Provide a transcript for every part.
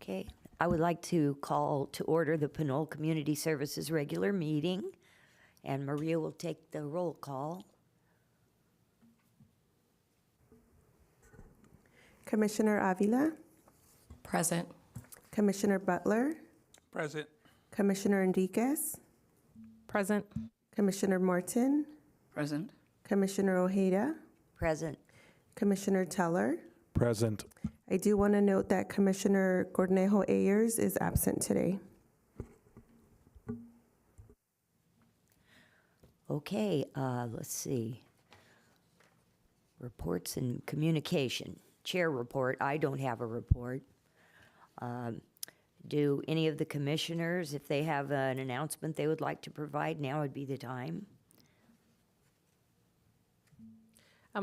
Okay, I would like to call to order the Pinole Community Services regular meeting, and Maria will take the roll call. Commissioner Avila, Present. Commissioner Butler, Present. Commissioner Enriquez, Present. Commissioner Morton, Present. Commissioner Ojeda, Present. Commissioner Teller. Present. I do want to note that Commissioner Cornejo Ayers is absent today. Okay, let's see. Reports and communication. Chair report, I don't have a report. Do any of the commissioners, if they have an announcement they would like to provide, now would be the time.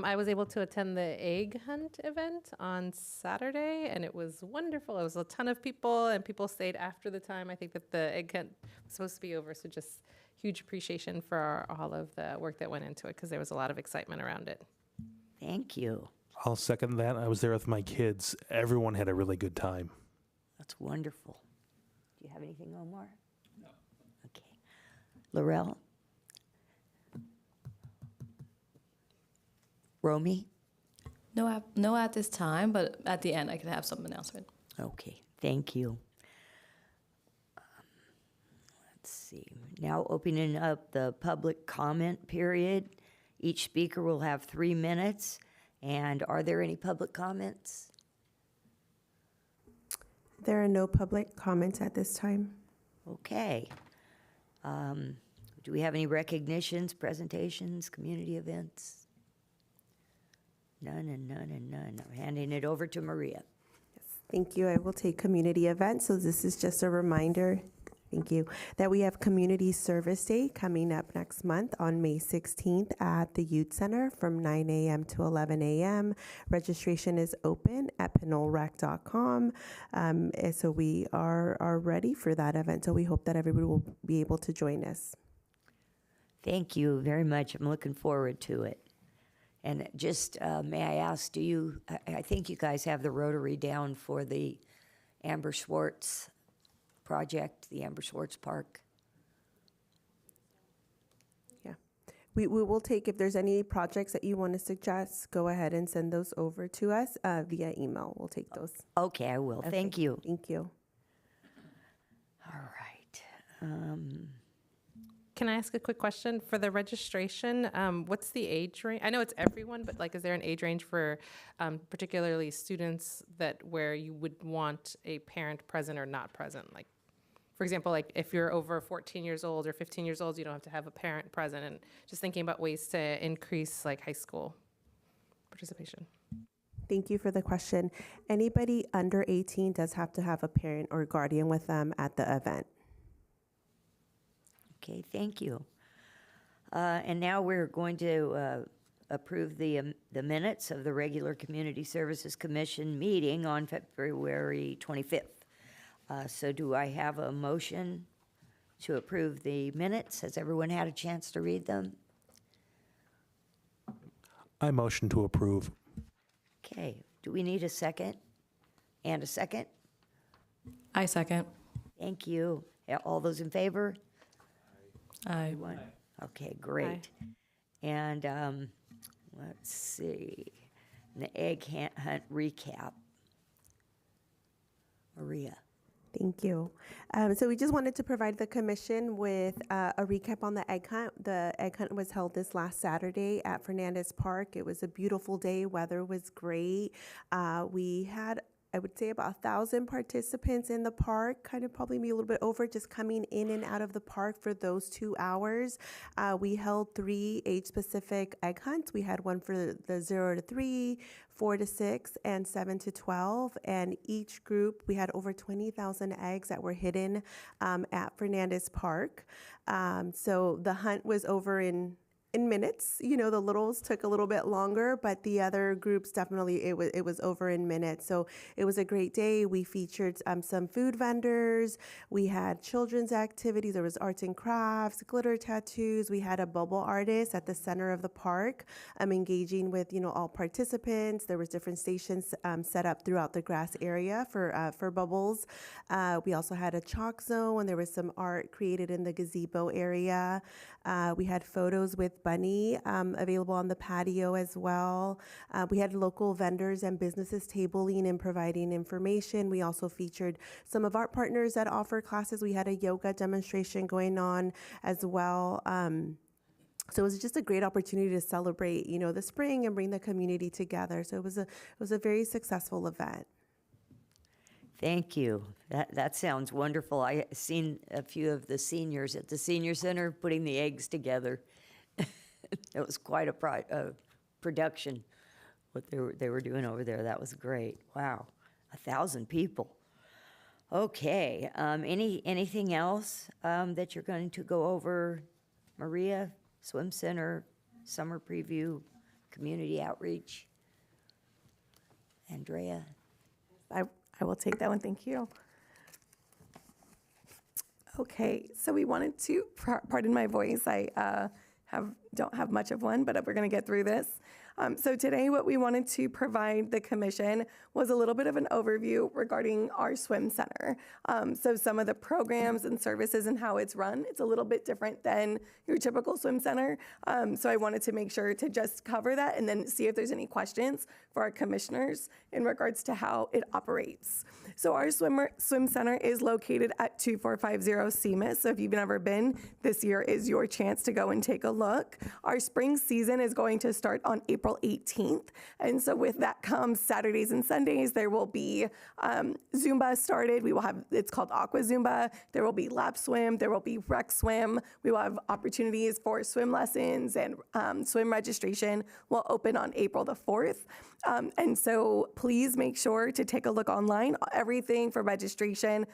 I was able to attend the egg hunt event on Saturday, and it was wonderful. It was a ton of people, and people stayed after the time. I think that the egg hunt was supposed to be over, so just huge appreciation for all of the work that went into it, because there was a lot of excitement around it. Thank you. I'll second that. I was there with my kids. Everyone had a really good time. That's wonderful. Do you have anything, Omar? No. Okay. Laurel? Romy? No at this time, but at the end I can have some announcement. Okay, thank you. Let's see. Now opening up the public comment period. Each speaker will have 3 minutes. And are there any public comments? There are no public comments at this time. Okay. Do we have any recognitions, presentations, community events? None and none and none. I'm handing it over to Maria. Thank you. I will take community events. So this is just a reminder, thank you, that we have Community Service Day coming up next month on May 16th at the Youth Center from 9 a.m. to 11 a.m. Registration is open at pinolerec.com. So we are ready for that event. So we hope that everybody will be able to join us. Thank you very much. I'm looking forward to it. And just, may I ask, I think you guys have the Rotary down for the Amber Schwartz project, the Amber Schwartz Park? Yeah. We will take, if there's any projects that you want to suggest, go ahead and send those over to us via email. We'll take those. Okay, I will. Okay. Thank you. Thank you. All right. Can I ask a quick question? For the registration, what's the age range? I know it's everyone, but is there an age range for particularly students where you would want a parent present or not present? Like, for example, if you're over 14 years old or 15 years old, you don't have to have a parent present. And just thinking about ways to increase high school participation. Thank you for the question. Anybody under 18 does have to have a parent or guardian with them at the event. Okay, thank you. And now we're going to approve the minutes of the regular Community Services Commission meeting on February 25th. So do I have a motion to approve the minutes? Has everyone had a chance to read them? I motion to approve. Okay, do we need a second? And a second? I second. Thank you. All those in favor? Aye. Everyone? Okay, great. And let's see, the egg hunt recap. Maria. Thank you. So we just wanted to provide the commission with a recap on the egg hunt. The egg hunt was held this last Saturday at Fernandez Park. It was a beautiful day. Weather was great. We had, I would say, about 1,000 participants in the park, kind of probably be a little bit over, just coming in and out of the park for those 2 hours. We held 3 age-specific egg hunts. We had one for the 0 to 3, 4 to 6, and 7 to 12. And each group, we had over 20,000 eggs that were hidden at Fernandez Park. So the hunt was over in in minutes. You know, the littles took a little bit longer, but the other groups definitely it was over in minutes. So it was a great day. We featured some food vendors. We had children's activities. There was arts and crafts, glitter tattoos. We had a bubble artist at the center of the park, engaging with all participants. There was different stations set up throughout the grass area for bubbles. We also had a chalk zone, and there was some art created in the gazebo area. We had photos with Bunny available on the patio as well. We had local vendors and businesses tabling and providing information. We also featured some of our partners that offer classes. We had a yoga demonstration going on as well. So it was just a great opportunity to celebrate, the spring and bring the community together. So it was a very successful event. Thank you. That sounds wonderful. I seen a few of the seniors at the senior center putting the eggs together. It was quite a production, what they were doing over there. That was great. Wow, 1,000 people. Okay, anything else that you're going to go over, Maria? Swim Center, summer preview, community outreach. Andrea? I will take that one, thank you. Okay, so we wanted to, pardon my voice, I don't have much of one, but we're gonna get through this. So today what we wanted to provide the commission was a little bit of an overview regarding our swim center. So some of the programs and services and how it's run, it's a little bit different than your typical swim center. So I wanted to make sure to just cover that and then see if there's any questions for our commissioners in regards to how it operates. So our swim center is located at 2450 Seamus. So if you've never been, this year is your chance to go and take a look. Our spring season is going to start on April 18th. And so with that comes Saturdays and Sundays. There will be Zumba started. We will have, it's called Aqua Zumba. There will be lap swim. There will be rec swim. We will have opportunities for swim lessons, and swim registration will open on April the 4th. And so please make sure to take a look online. Everything for registration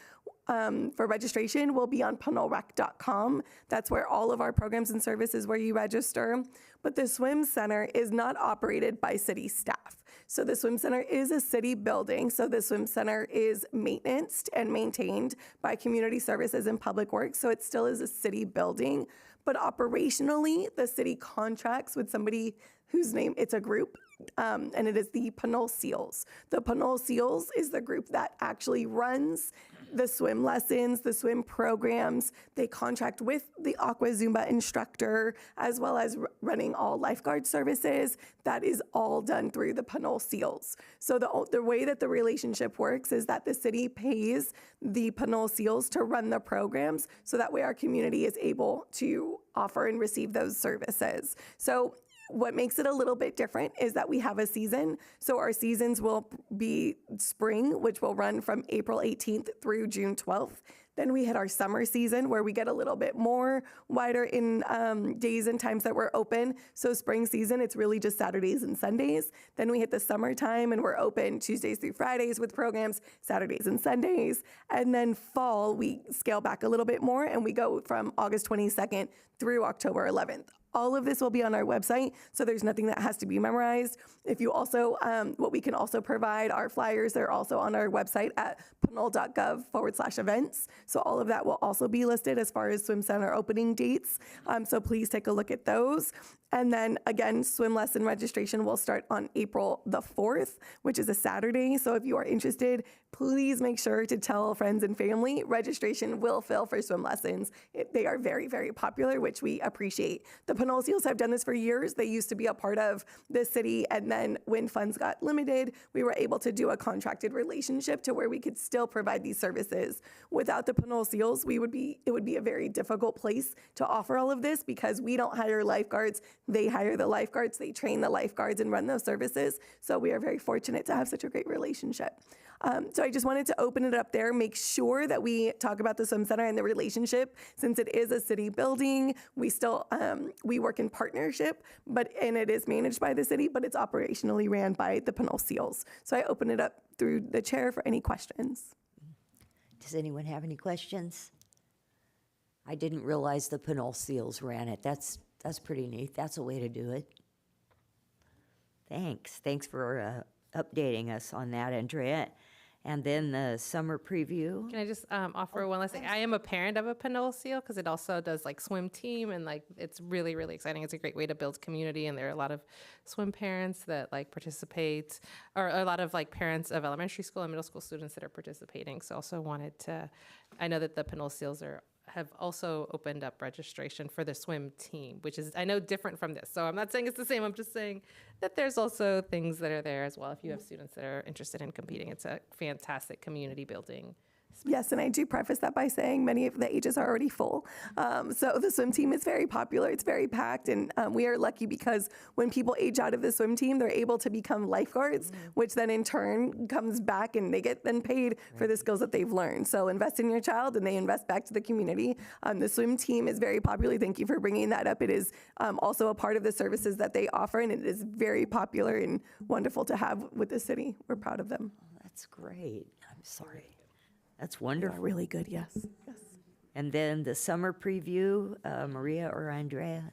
will be on PinoleRec.com. That's where all of our programs and services where you register. But the swim center is not operated by city staff. So the swim center is a city building. So the swim center is maintained and maintained by Community Services and Public Works. So it still is a city building. But operationally, the city contracts with somebody whose name, it's a group, and it is the Pinole Seals. The Pinole Seals is the group that actually runs the swim lessons, the swim programs. They contract with the Aqua Zumba instructor, as well as running all lifeguard services. That is all done through the Pinole Seals. So the way that the relationship works is that the city pays the Pinole Seals to run the programs, so that way our community is able to offer and receive those services. So what makes it a little bit different is that we have a season. So our seasons will be spring, which will run from April 18th through June 12th. Then we hit our summer season, where we get a little bit more wider in days and times that we're open. So spring season, it's really just Saturdays and Sundays. Then we hit the summertime, and we're open Tuesdays through Fridays with programs, Saturdays and Sundays. And then fall, we scale back a little bit more, and we go from August 22nd through October 11th. All of this will be on our website, so there's nothing that has to be memorized. If you also, what we can also provide, our flyers, they're also on our website at pinole.gov/events. So all of that will also be listed as far as swim center opening dates. So please take a look at those. And then again, swim lesson registration will start on April the 4th, which is a Saturday. So if you are interested, please make sure to tell friends and family. Registration will fill for swim lessons. They are very, very popular, which we appreciate. The Pinole Seals have done this for years. They used to be a part of the city, and then when funds got limited, we were able to do a contracted relationship to where we could still provide these services. Without the Pinole Seals, it would be a very difficult place to offer all of this, because we don't hire lifeguards. They hire the lifeguards, they train the lifeguards and run those services. So we are very fortunate to have such a great relationship. So I just wanted to open it up there, make sure that we talk about the swim center and the relationship. Since it is a city building, we still, we work in partnership, and it is managed by the city, but it's operationally ran by the Pinole Seals. So I open it up through the chair for any questions. Does anyone have any questions? I didn't realize the Pinole Seals ran it. That's That's pretty neat. That's a way to do it. Thanks for updating us on that, Andrea. And then the summer preview. Can I just offer one last thing? I am a parent of a Pinole seal because it also does like swim team and like it's really, really exciting. It's a great way to build community, and there are a lot of swim parents that like participate, or a lot of like parents of elementary school and middle school students that are participating. So also wanted to, I know that the Pinole seals have also opened up registration for the swim team, which is, I know, different from this. So I'm not saying it's the same. I'm just saying that there's also things that are there as well. If you have students that are interested in competing, it's a fantastic community building. Yes, and I do preface that by saying many of the ages are already full. So the swim team is very popular. It's very packed, and we are lucky because when people age out of the swim team, they're able to become lifeguards, which then in turn comes back and they get then paid for the skills that they've learned. So invest in your child, and they invest back to the community. The swim team is very popular. Thank you for bringing that up. It is also a part of the services that they offer, and it is very popular and wonderful to have with the city. We're proud of them. Oh, that's great. I'm sorry. That's They are wonderful. really good, yes. Yes. And then the summer preview, Maria or Andrea?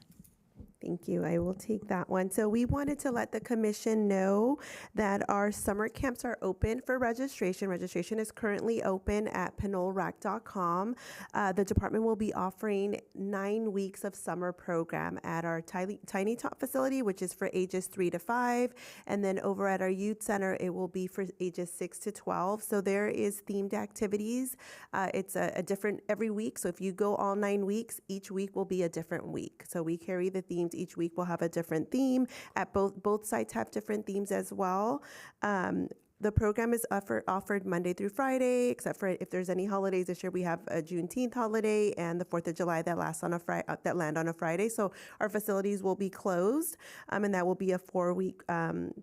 Thank you. I will take that one. So we wanted to let the commission know that our summer camps are open for registration. Registration is currently open at PinoleRack.com. The department will be offering 9 weeks of summer program at our Tiny Tot facility, which is for ages 3 to 5. And then over at our youth center, it will be for ages 6 to 12. So there is themed activities. It's a different every week. So if you go all 9 weeks, each week will be a different week. So we carry the themes. Each week will have a different theme. At both sites have different themes as well. The program is offered Monday through Friday, except for if there's any holidays this year. We have a Juneteenth holiday and the 4th of July that land on a Friday. So our facilities will be closed, and that will be a 4-week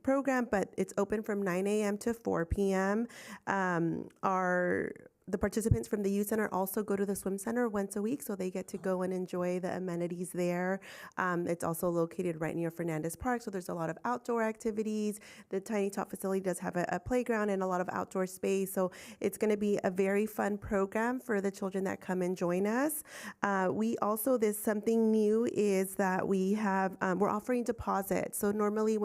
program. But it's open from 9 a.m. to 4 p.m. The participants from the youth center also go to the swim center once a week, so they get to go and enjoy the amenities there. It's also located right near Fernandez Park, so there's a lot of outdoor activities. The Tiny Tot facility does have a playground and a lot of outdoor space, so it's going to be a very fun program for the children that come and join us. There's something new is that we're offering deposits. So normally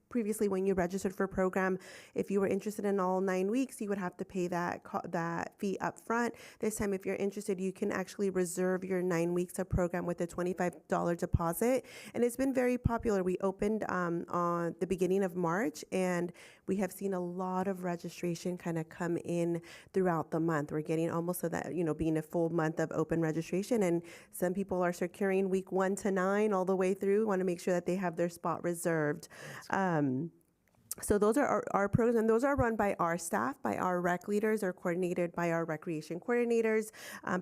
previously when you registered for a program, if you were interested in all 9 weeks, you would have to pay that fee up front. This time, if you're interested, you can actually reserve your 9 weeks of program with a $25 deposit. And it's been very popular. We opened on the beginning of March, and we have seen a lot of registration kind of come in throughout the month. We're getting almost to that, being a full month of open registration. And some people are securing week 1 to 9 all the way through, want to make sure that they have their spot reserved. So those are our programs, and those are run by our staff, by our rec leaders, or coordinated by our recreation coordinators,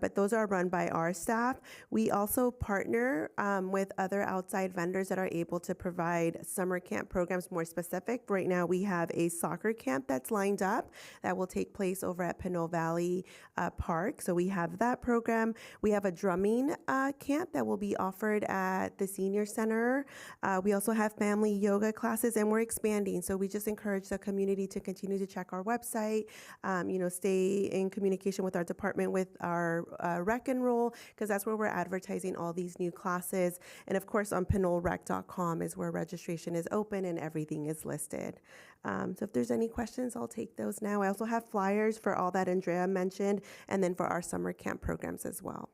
but those are run by our staff. We also partner with other outside vendors that are able to provide summer camp programs more specific. Right now we have a soccer camp that's lined up that will take place over at Pinole Valley Park. So we have that program. We have a drumming camp that will be offered at the senior center. We also have family yoga classes, and we're expanding. So we just encourage the community to continue to check our website, stay in communication with our department, with our rec and roll, because that's where we're advertising all these new classes. And of course, on PinoleRec.com is where registration is open and everything is listed. So if there's any questions, I'll take those now. I also have flyers for all that Andrea mentioned, and then for our summer camp programs as well.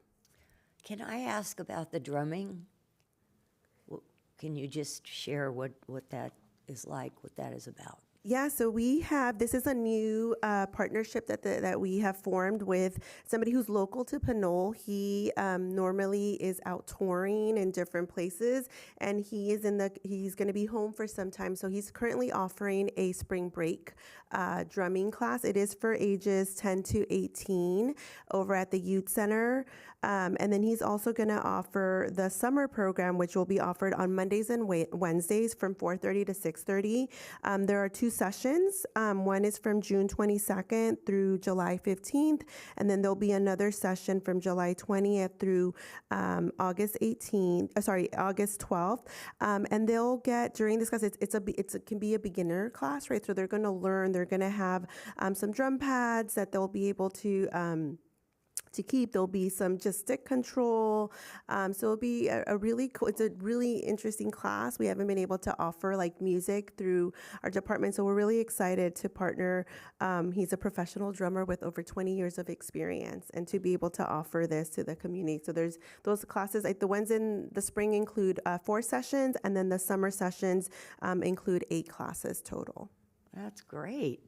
Can I ask about the drumming? Can you just share what that is like, what that is about? Yeah, so this is a new partnership that we have formed with somebody who's local to Pinole. He normally is out touring in different places, and he's going to be home for some time. So he's currently offering a spring break drumming class. It is for ages 10 to 18 over at the youth center. And then he's also going to offer the summer program, which will be offered on Mondays and Wednesdays from 4:30 to 6:30. There are 2 sessions. One is from June 22nd through July 15th, and then there'll be another session from July 20th through August 12th. And they'll get, during this class, it can be a beginner class, right? So they're going to have some drum pads that they'll be able to to keep. There'll be some just stick control. So it'll be a really cool, it's a really interesting class. We haven't been able to offer like music through our department. So we're really excited to partner. He's a professional drummer with over 20 years of experience and to be able to offer this to the community. So there's those classes, like the ones in the spring include 4 sessions, and then the summer sessions include 8 classes total. That's great.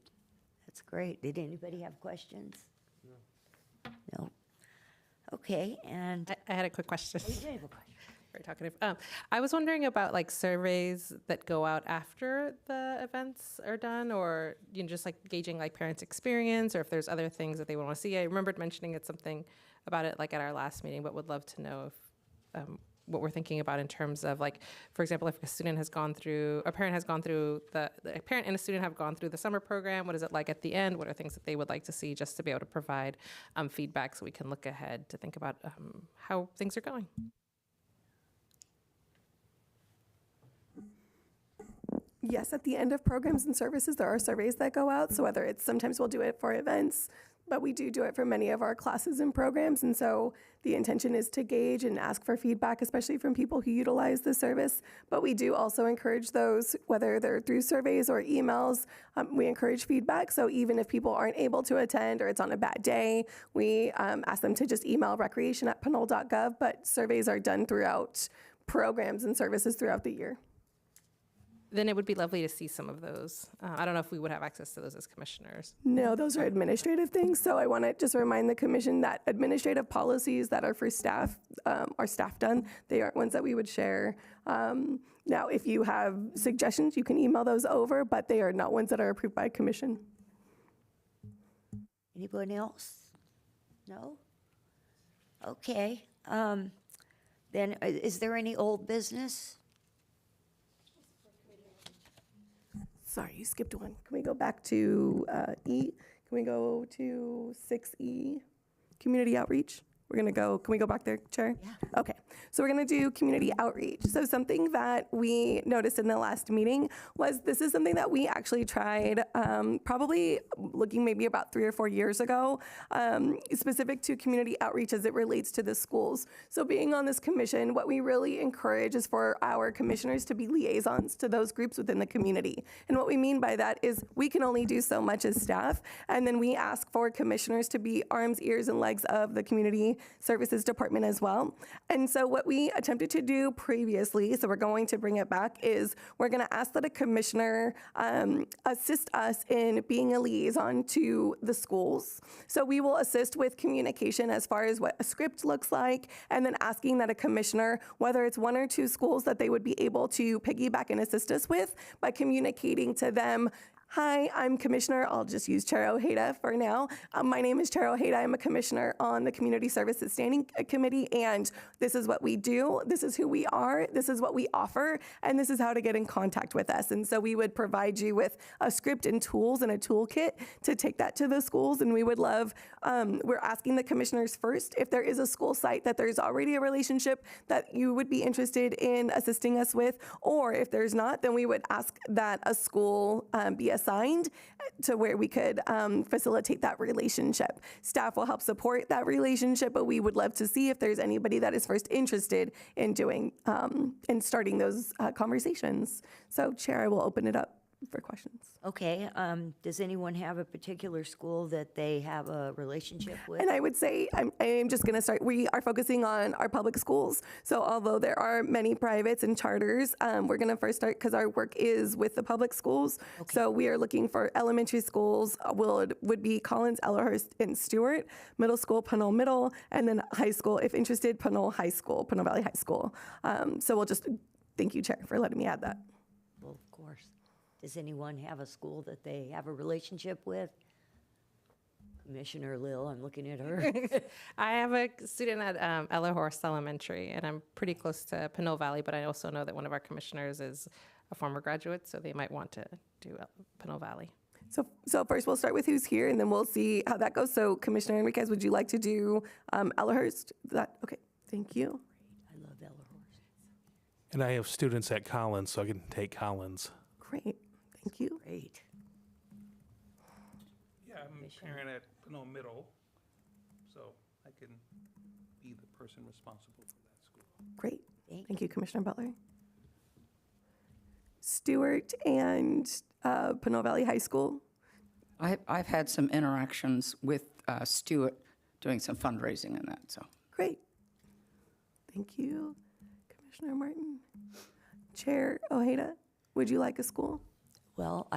That's great. Did anybody have questions? No. Okay, and I had a quick question. you did have a question. Very talkative. I was wondering about like surveys that go out after the events are done, or just like gauging like parents' experience, or if there's other things that they want to see. I remembered mentioning something about it like at our last meeting, but would love to know if what we're thinking about in terms of like, for example, if a student has gone through, a parent has gone through a parent and a student have gone through the summer program, what is it like at the end? What are things that they would like to see, just to be able to provide feedback so we can look ahead to think about how things are going? Yes, at the end of programs and services, there are surveys that go out. So whether it's, sometimes we'll do it for events, but we do it for many of our classes and programs. And so the intention is to gauge and ask for feedback, especially from people who utilize the service. But we do also encourage those, whether they're through surveys or emails, we encourage feedback. So even if people aren't able to attend or it's on a bad day, we ask them to just email recreation@pinole.gov. But surveys are done throughout programs and services throughout the year. Then it would be lovely to see some of those. I don't know if we would have access to those as commissioners. No, those are administrative things. So I want to just remind the commission that administrative policies that are for staff are staff done. They aren't ones that we would share. Now, if you have suggestions, you can email those over, but they are not ones that are approved by commission. Anybody else? No? Okay. Then is there any old business? Sorry, you skipped one. Can we go back to E? Can we go to 6E, community outreach? Can we go back there, Chair? Yeah. Okay, so we're gonna do community outreach. So something that we noticed in the last meeting was this is something that we actually tried probably looking maybe about 3 or 4 years ago, specific to community outreach as it relates to the schools. So being on this commission, what we really encourage is for our commissioners to be liaisons to those groups within the community. And what we mean by that is we can only do so much as staff, and then we ask for commissioners to be arms, ears, and legs of the community services department as well. And so what we attempted to do previously, so we're going to bring it back, is we're going to ask that a commissioner assist us in being a liaison to the schools. So we will assist with communication as far as what a script looks like, and then asking that a commissioner, whether it's 1 or 2 schools that they would be able to piggyback and assist us with, by communicating to them, hi, I'm Commissioner, I'll just use Chair Ojeda for now. My name is Chair Ojeda. I'm a commissioner on the Community Services Standing Committee, and this is what we do, this is who we are, this is what we offer, and this is how to get in contact with us. And so we would provide you with a script and tools and a toolkit to take that to the schools, and we would love, we're asking the commissioners first, if there is a school site that there's already a relationship that you would be interested in assisting us with, or if there's not, then we would ask that a school be assigned to where we could facilitate that relationship. Staff will help support that relationship, but we would love to see if there's anybody that is first interested in doing and starting those conversations. So, Chair, I will open it up for questions. Okay, does anyone have a particular school that they have a relationship with? And I would say, I'm just going to start, we are focusing on our public schools. So although there are many privates and charters, we're going to first start because our work is with the public schools. Okay. So we are looking for elementary schools, would be Collins, Ellerhurst, and Stewart, middle school, Pinole Middle, and then high school, if interested, Pinole High School, Pinole Valley High School. So we'll just, thank you, Chair, for letting me add that. Well, of course. Does anyone have a school that they have a relationship with? Commissioner Lil, I'm looking at her. I have a student at Ellerhorst Elementary, and I'm pretty close to Pinole Valley, but I also know that one of our commissioners is a former graduate, so they might want to do Pinole Valley. So first we'll start with who's here, and then we'll see how that goes. So Commissioner Enriquez, would you like to do Ellerhurst? Okay, thank you. I love Ellerhorst. And I have students at Collins, so I can take Collins. Great, thank you. Great. Yeah, I'm a parent at Pinole Middle, so I person responsible for that school. Great. Thank Thank you, Commissioner Butler. Stewart and Pinole Valley High School. I've had some interactions with Stuart doing some fundraising in that, so. Great. Thank you, Commissioner Martin. Chair Ojeda, would you like a school? Well,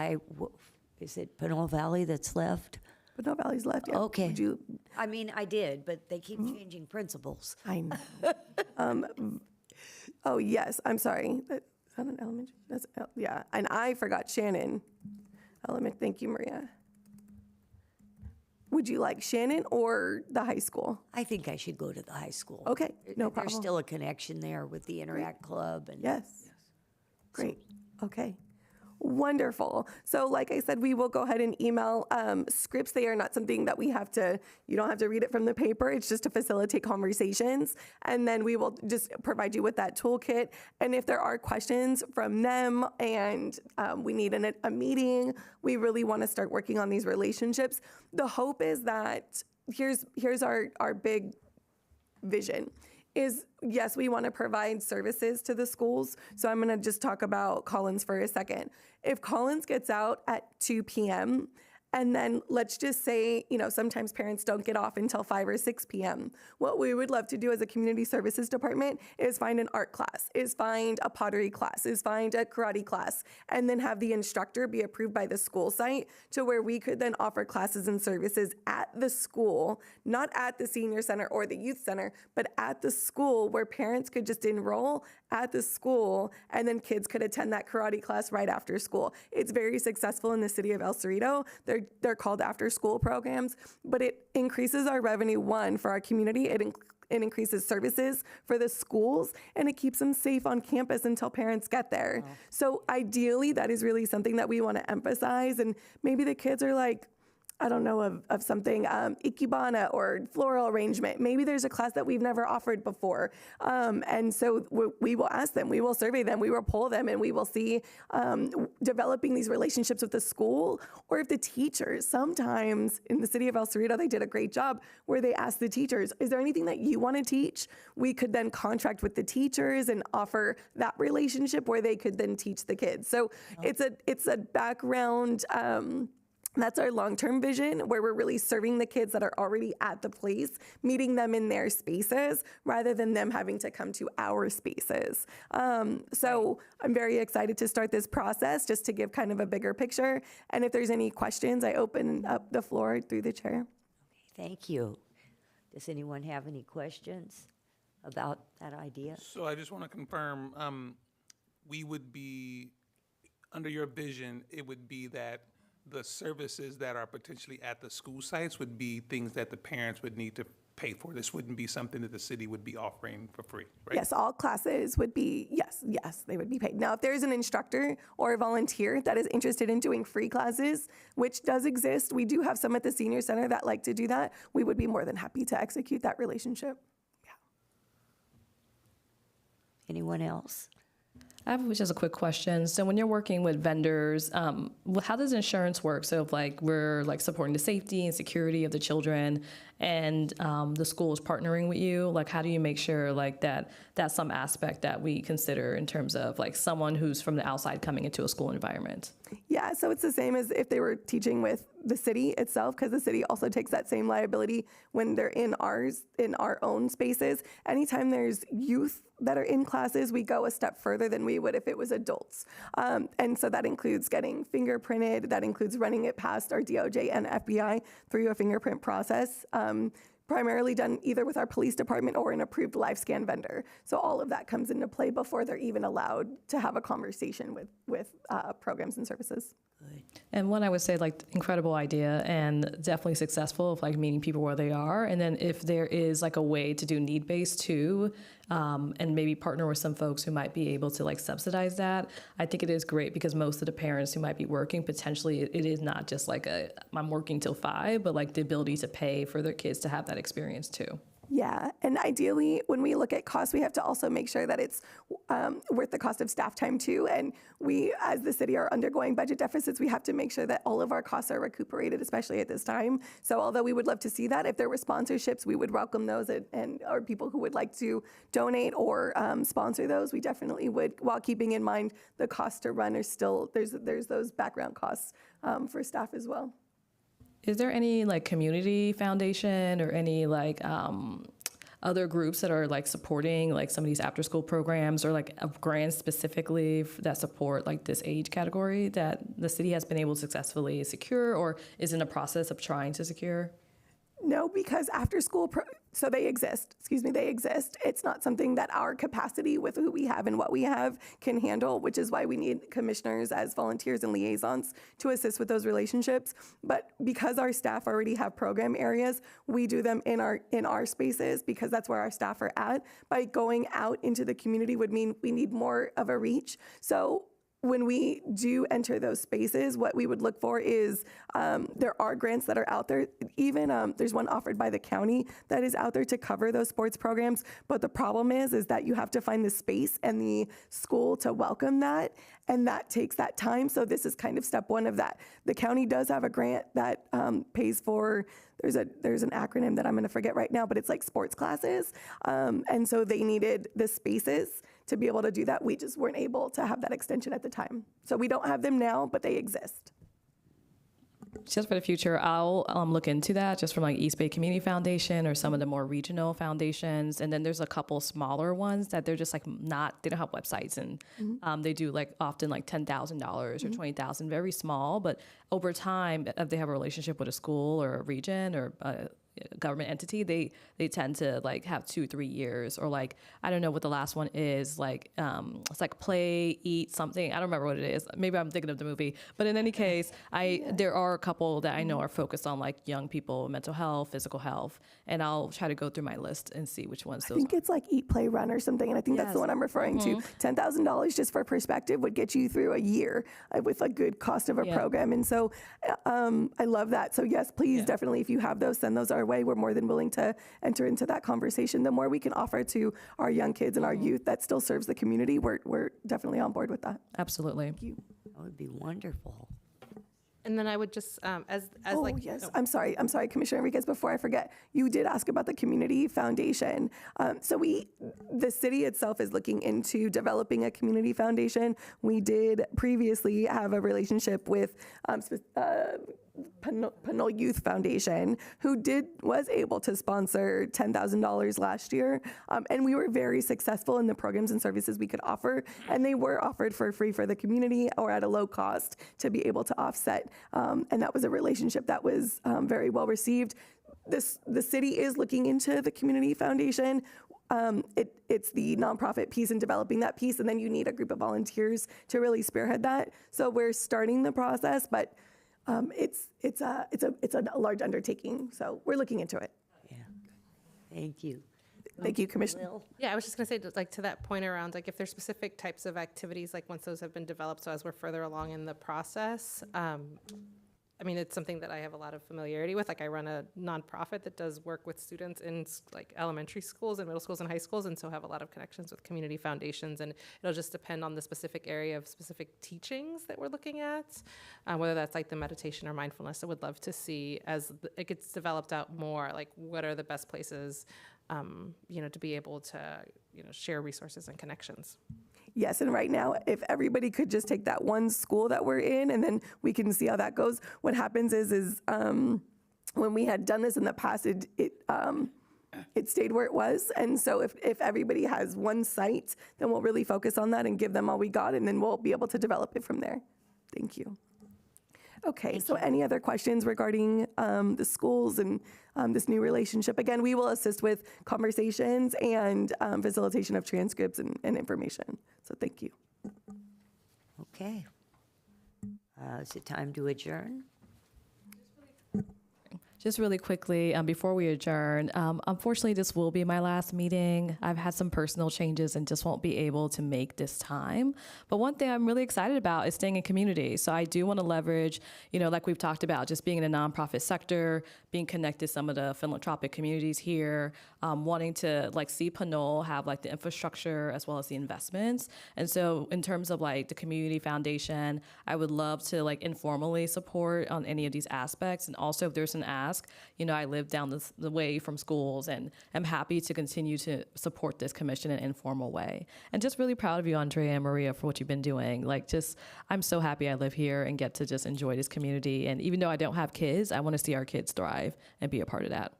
is it Pinole Valley that's left? Pinole Valley's left, yeah. Okay. Would you, I mean, I did, but they keep changing principals. I know. Oh, yes, I'm sorry. Is that an elementary? Yeah, and I forgot Shannon. Thank you, Maria. Would you like Shannon or the high school? I think I should go to the high school. Okay, no There's problem. still a connection there with the Interact Club and. Yes. Great, okay. Wonderful. So like I said, we will go ahead and email scripts. They are not something that you don't have to read it from the paper. It's just to facilitate conversations. And then we will just provide you with that toolkit. And if there are questions from them and we need a meeting, we really want to start working on these relationships. The hope is that here's our big vision. Is yes, we want to provide services to the schools. So I'm going to just talk about Collins for a second. If Collins gets out at 2 p.m., and then let's just say, sometimes parents don't get off until 5 or 6 p.m. What we would love to do as a community services department is find an art class, is find a pottery class, is find a karate class, and then have the instructor be approved by the school site to where we could then offer classes and services at the school, not at the senior center or the youth center, but at the school where parents could just enroll at the school and then kids could attend that karate class right after school. It's very successful in the city of El Cerrito. They're called after school programs, but it increases our revenue, one, for our community. It increases services for the schools, and it keeps them safe on campus until parents get there. Wow. So ideally, that is really something that we want to emphasize. And maybe the kids are like, I don't know, of something, ikebana or floral arrangement. Maybe there's a class that we've never offered before. And so we will ask them, we will survey them, we will poll them, and we will see developing these relationships with the school or if the teachers, sometimes in the city of El Cerrito, they did a great job where they asked the teachers, is there anything that you want to teach? We could then contract with the teachers and offer that relationship where they could then teach the kids. So it's a background, that's our long-term vision, where we're really serving the kids that are already at the place, meeting them in their spaces, rather than them having to come to our spaces. So I'm very excited to start this process, just to give kind of a bigger picture. And if there's any questions, I open up the floor through the chair. Thank you. Does anyone have any questions about that idea? So I just want to confirm, we would be, under your vision, it would be that the services that are potentially at the school sites would be things that the parents would need to pay for. This wouldn't be something that the city would be offering for free, right? Yes, all classes would be, yes, they would be paid. Now, if there's an instructor or a volunteer that is interested in doing free classes, which does exist, we do have some at the senior center that like to do that, we would be more than happy to execute that relationship. Yeah. Anyone else? I have just a quick question. So when you're working with vendors, how does insurance work? So if we're supporting the safety and security of the children, and the school is partnering with you, how do you make sure that that's some aspect that we consider in terms of someone who's from the outside coming into a school environment? Yeah, so it's the same as if they were teaching with the city itself, because the city also takes that same liability when they're in our own spaces. Anytime there's youth that are in classes, we go a step further than we would if it was adults. And so that includes getting fingerprinted, that includes running it past our DOJ and FBI through a fingerprint process. Primarily done either with our police department or an approved live scan vendor. So all of that comes into play before they're even allowed to have a conversation with programs and services. Good. And one I would say, incredible idea and definitely successful of meeting people where they are. And then if there is a way to do need-based too, and maybe partner with some folks who might be able to subsidize that, I think it is great, because most of the parents who might be working, potentially it is not just I'm working till 5, but the ability to pay for their kids to have that experience too. Yeah, and ideally, when we look at costs, we have to also make sure that it's worth the cost of staff time too. And we, as the city, are undergoing budget deficits. We have to make sure that all of our costs are recuperated, especially at this time. So although we would love to see that, if there were sponsorships, we would welcome those, and or people who would like to donate or sponsor those, we definitely would, while keeping in mind the cost to run are still, there's those background costs for staff as well. Is there any like community foundation or any like other groups that are like supporting like some of these after school programs or like grants specifically that support like this age category that the city has been able to successfully secure or is in the process of trying to secure? No, because after school, so they exist, they exist. It's not something that our capacity with who we have and what we have can handle, which is why we need commissioners as volunteers and liaisons to assist with those relationships. But because our staff already have program areas, we do them in our spaces because that's where our staff are at. By going out into the community would mean we need more of a reach. So when we do enter those spaces, what we would look for is there are grants that are out there. Even there's one offered by the county that is out there to cover those sports programs. But the problem is that you have to find the space and the school to welcome that, and that takes that time. So this is kind of step one of that. The county does have a grant that pays for. There's an acronym that I'm going to forget right now, but it's like sports classes, and so they needed the spaces to be able to do that. We just weren't able to have that extension at the time. So we don't have them now, but they exist. Just for the future, I'll look into that just from like East Bay Community Foundation or some of the more regional foundations. And then there's a couple smaller ones that they're just like they don't have websites and they do like often like $10,000 or $20,000, very small. But over time, if they have a relationship with a school or a region or a government entity, they tend to like have 2-3 years or like I don't know what the last one is, like it's like play eat something, I don't remember what it is, maybe I'm thinking of the movie, but in any case there are a couple that I know are focused on like young people, mental health, physical health, and I'll try to go through my list and see which ones those I think are. it's like Eat, Play, Run or something, and I think that's the one I'm referring to. $10,000, just for perspective, would get you through a year with a good cost of a program. And so I love that. So yes, please, definitely, if you have those, send those our way. We're more than willing to enter into that conversation. The more we can offer to our young kids and our youth that still serves the community, we're definitely on board with that. Absolutely. Thank you. That would be wonderful. And then I would just, as Oh, like, yes. I'm sorry, Commissioner Enriquez, before I forget, you did ask about the community foundation. So the city itself is looking into developing a community foundation. We did previously have a relationship with Pinole Youth Foundation, who was able to sponsor $10,000 last year. And we were very successful in the programs and services we could offer. And they were offered for free for the community or at a low cost to be able to offset. And that was a relationship that was very well received. The city is looking into the community foundation. It's the nonprofit piece and developing that piece. And then you need a group of volunteers to really spearhead that. So we're starting the process, but it's a large undertaking, so we're looking into it. Yeah. Thank you. Thank you, Commissioner. Will? yeah, I was just gonna say, like, to that point around, like, if there's specific types of activities, like, once those have been developed, so as we're further along in the process, I mean, it's something that I have a lot of familiarity with. Like, I run a nonprofit that does work with students in like elementary schools and middle schools and high schools, and so have a lot of connections with community foundations. And it'll just depend on the specific area of specific teachings that we're looking at, whether that's like the meditation or mindfulness. I would love to see as it gets developed out more, like what are the best places, to be able to, share resources and connections. Yes, and right now, if everybody could just take that one school that we're in, and then we can see how that goes. What happens is when we had done this in the past, it stayed where it was. And so if everybody has one site, then we'll really focus on that and give them all we got, and then we'll be able to develop it from there. Thank you. Okay, so any other questions regarding the schools and this new relationship? Again, we will assist with conversations and facilitation of transcripts and information. So thank you. Okay. Is it time to adjourn? Just really quickly, before we adjourn, unfortunately, this will be my last meeting. I've had some personal changes and just won't be able to make this time. But one thing I'm really excited about is staying in community. So I do want to leverage, like we've talked about, just being in the nonprofit sector, being connected to some of the philanthropic communities here, wanting to see Pinole have the infrastructure as well as the investments. And so in terms of the community foundation, I would love to informally support on any of these aspects. And also if there's an ask, I live down the way from schools, and I'm happy to continue to support this commission in an informal way. And just really proud of you, Andrea and Maria, for what you've been doing. I'm so happy I live here and get to just enjoy this community. And even though I don't have kids, I want to see our kids thrive and be a part of that.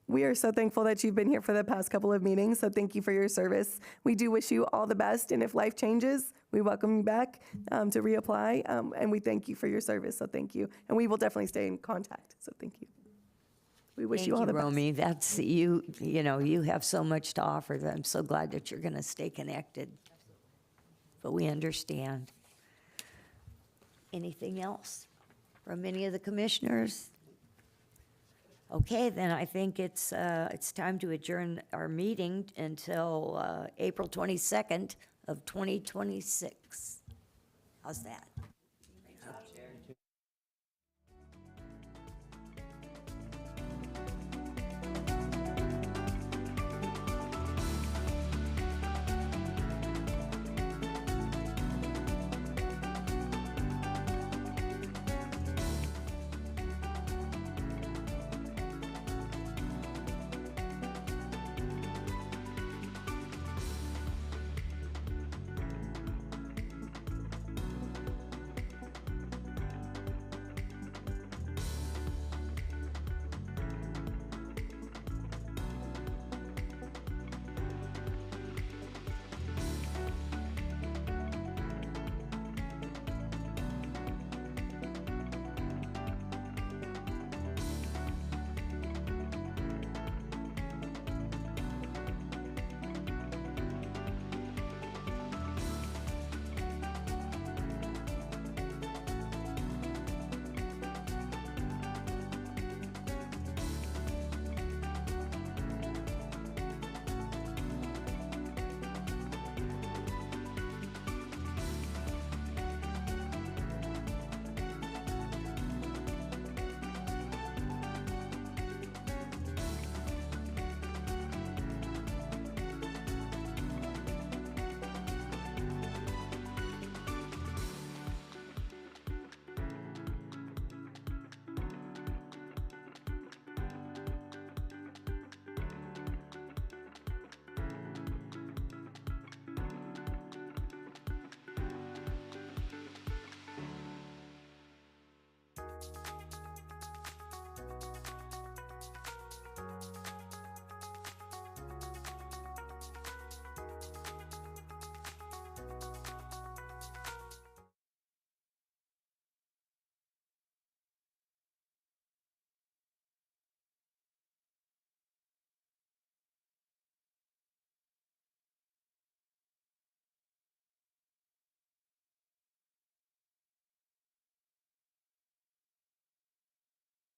We are so thankful that you've been here for the past couple of meetings, so thank you for your service. We do wish you all the best, and if life changes, we welcome you back to reapply, and we thank you for your service, so thank you. And we will definitely stay in contact, so thank you. We wish you all the best. Romy. That's, you have so much to offer that I'm so glad that you're going to stay connected. But we understand. Anything else from any of the commissioners? Okay, then I think it's time to adjourn our meeting until April 22nd of 2026. How's that?